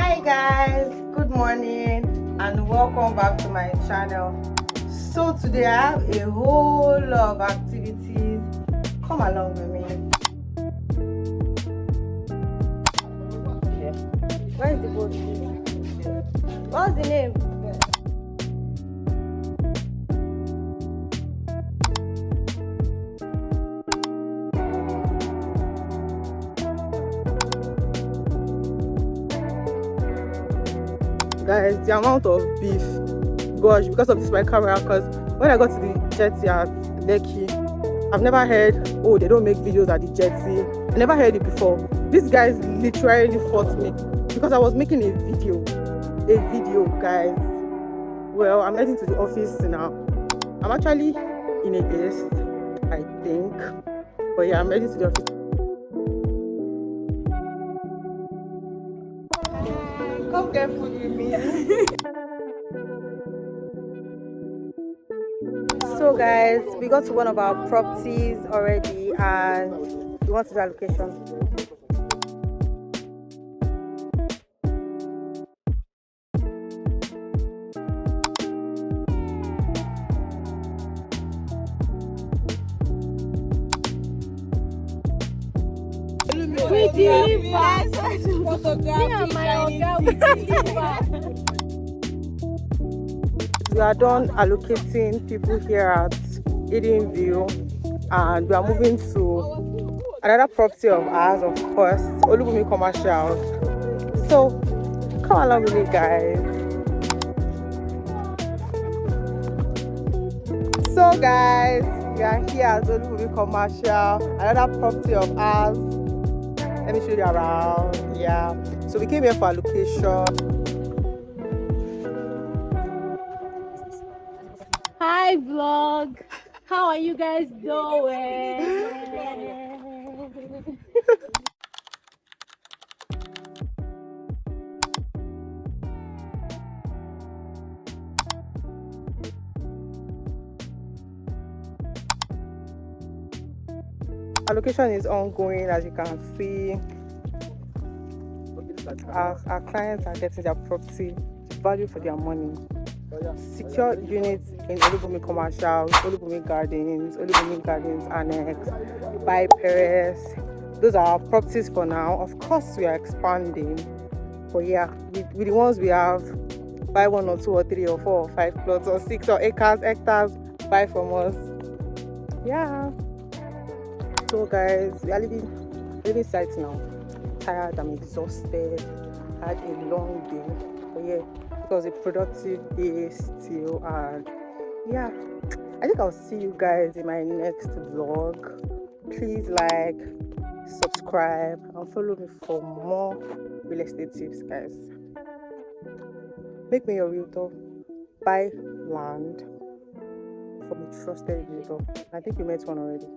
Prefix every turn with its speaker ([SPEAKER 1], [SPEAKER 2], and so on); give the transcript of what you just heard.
[SPEAKER 1] Hi guys, good morning and welcome back to my channel. So today I have a whole lot of activities. Come along with me. Where is the boat? What's the name? Guys, the amount of beef, gosh, because of this my camera, because when I got to the jetty at Lekki, I've never heard, oh, they don't make videos at the jetty. I never heard it before. These guys literally fought me because I was making a video guys. Well, I'm heading to the office now. I'm actually in a guest, I think, but yeah, I'm heading to the office. Come get food with me. So guys, we got to one of our properties already and we want to do allocation. We deliver. Me and my oga, we deliver. We are done allocating people here at Eden Ville and we are moving to another property of ours, of course, Olubunmi Commercial. So come along with me guys. So guys, we are here at Olubunmi Commercial, another property of ours. Let me show you around. Yeah, so we came here for allocation.
[SPEAKER 2] Hi vlog, how are you guys doing?
[SPEAKER 1] Allocation is ongoing, as you can see. Our clients are getting their property value for their money. Secure units in Olubunmi Commercial, Olubunmi Gardens Annex, by Perez. Those are our properties for now. Of course, we are expanding, but yeah, with the ones we have, buy 1 or 2 or 3 or 4 or 5 plots or 6 or hectares, buy from us. Yeah. So guys, we are leaving site now. Tired, I'm exhausted. I had a long day, but yeah, it was a productive day still, and yeah, I think I'll see you guys in my next vlog. Please like, subscribe, and follow me for more real estate tips, guys. Make me your realtor. Buy land from a trusted realtor. I think you met one already.